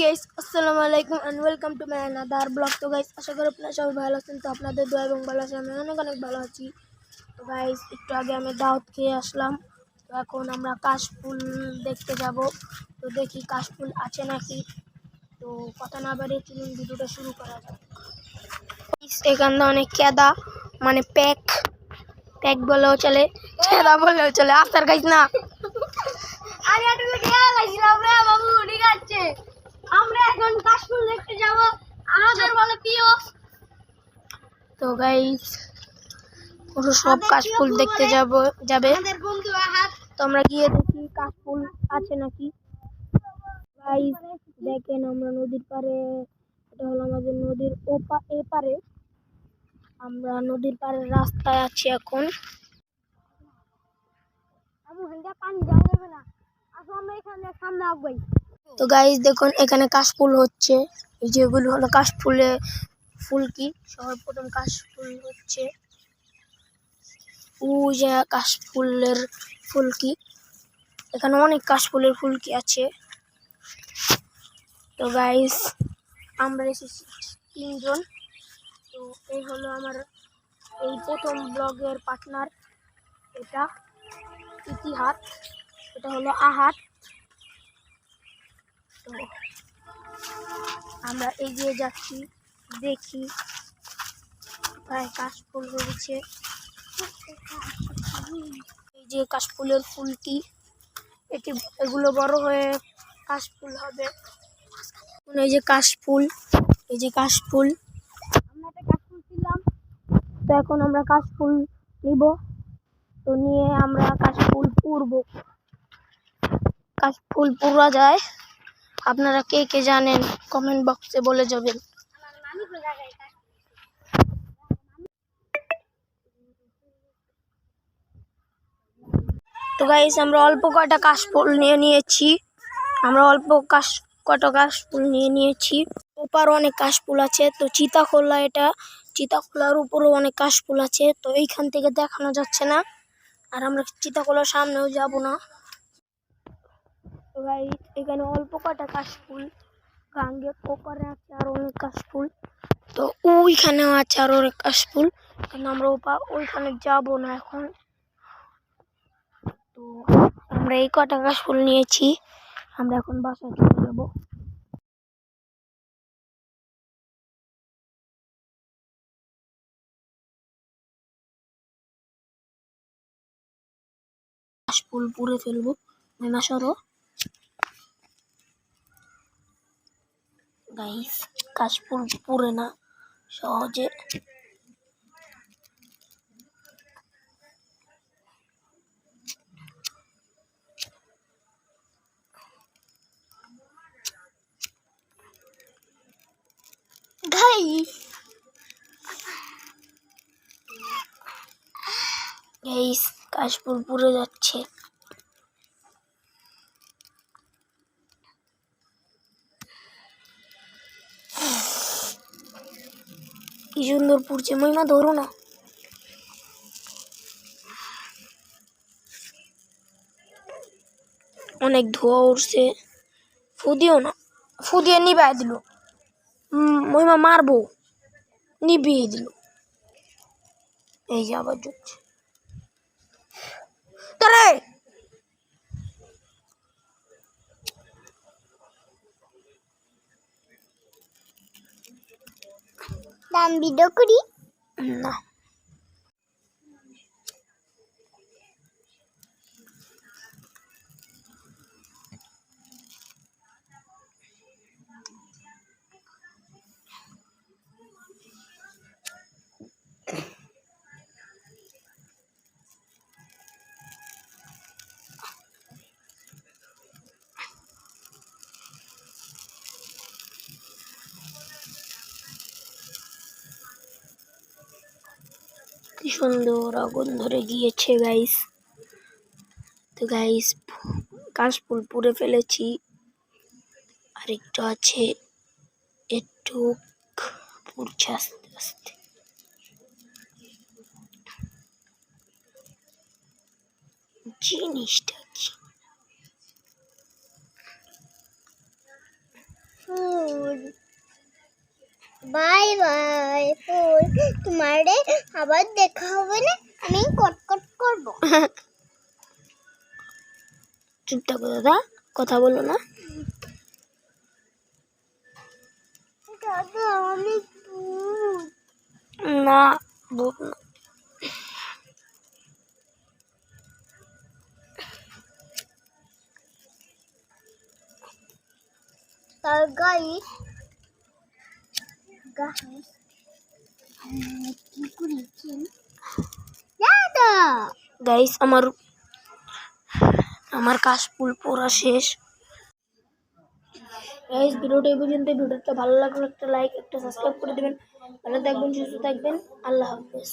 Guys, আসসালামু আলাইকুম and welcome to my another blog. তো গাইস, আশা করি আপনারা সবাই ভালো আছেন। তো আপনাদের দোয়া এবং ভালোবাসা আমি অনেক অনেক ভালো আছি। তো গাইস, একটু আগে আমি দাওয়াত খেয়ে আসলাম। তো এখন আমরা কাশফুল দেখতে যাব। তো দেখি কাশফুল আছে নাকি। তো কথা না বাড়িয়ে চলুন ভিডিওটা শুরু করা যাক। এখানে অনেক কেদা, মানে প্যাক প্যাক বলেও চলে, কেদা বলেও চলে। আফতার গাইস না আমরা এখন কাশফুল দেখতে যাব, আমাদের বলে প্রিয়। তো গাইস, পুরো সব কাশফুল দেখতে যাবে। তো আমরা গিয়ে দেখি কাশফুল আছে নাকি। গাইস দেখেন, আমরা নদীর পাড়ে, এটা হলো আমাদের নদীর এপারে। আমরা নদীর পাড়ের রাস্তায় আছি এখন। তো গাইস দেখুন, এখানে কাশফুল হচ্ছে। এই যেগুলো হলো কাশফুলে ফুলকি, সর্বপ্রথম কাশফুল হচ্ছে ও যে কাশফুলের ফুলকি। এখানে অনেক কাশফুলের ফুলকি আছে। তো গাইস, আমরা এসেছি 3 জন। তো এই হলো আমার এই প্রথম ব্লগের পার্টনার, এটা ইতিহাস, এটা হলো আহাত। তো আমরা এগিয়ে যাচ্ছি, দেখি প্রায় কাশফুল হয়েছে। এই যে কাশফুলের ফুলটি, এগুলো বড় হয়ে কাশফুল হবে। এই যে কাশফুল, এই যে কাশফুল, আমরা একটা কাশফুল ছিলাম। তো এখন আমরা কাশফুল নিব। তো নিয়ে আমরা কাশফুল পুরব। কাশফুল পুরা যায়, আপনারা কে কে জানেন কমেন্ট বক্সে বলে যাবেন। তো গাইস, আমরা অল্প কয়টা কাশফুল নিয়েছি। ওপারও অনেক কাশফুল আছে। তো চিতাখোলা, এটা চিতাখোলার উপরেও অনেক কাশফুল আছে। তো এইখান থেকে দেখানো যাচ্ছে না, আর আমরা চিতাখোলার সামনেও যাব না। তো গাইস, এখানে অল্প কয়টা কাশফুল, গাঙ্গের ওপারে আছে আর অনেক কাশফুল। তো ওইখানেও আছে আর অনেক কাশফুল, কিন্তু আমরা ওইখানে যাব না এখন। তো আমরা এই কটা কাশফুল নিয়েছি, আমরা এখন বাসায় চলে যাব। কাশফুল পুড়ে ফেলবো, না সরো গাইস। কাশফুল পুড়ে না সহজে। গাইস, কাশফুল পুড়ে যাচ্ছে। কি সুন্দর পুড়ছে, মহিমা ধরো না। অনেক ধোঁয়া উঠছে, ফুদিও না, ফুদিয়ে নিবাই দিল। মহিমা মারবো, নিবিয়ে দিল। এই যে আবার জ্বলছে। তোরে দাম ভিডিও করি না। কি সুন্দর আগুন ধরে গিয়েছে গাইস। তো গাইস, কাশফুল পুড়ে ফেলেছি, আর একটু আছে, একটু পুড়ছে আস্তে আস্তে। জিনিসটা কি বাই বাই ফুল, তোমারে আবার দেখা হবে না, আমি কটকট করব। চুপ থাকো দাদা, কথা বলো না। দাদা আমি ভূত। না, ভূত না। তার গাইস কি করেছেন দাদা? গাইস আমার কাশফুল পড়া শেষ। গাইস ভিডিওটা এই পর্যন্ত। ভিডিওটা ভালো লাগলে একটা লাইক, একটা সাবস্ক্রাইব করে দেবেন। ভালো থাকবেন, সুস্থ থাকবেন। আল্লাহ হাফেজ।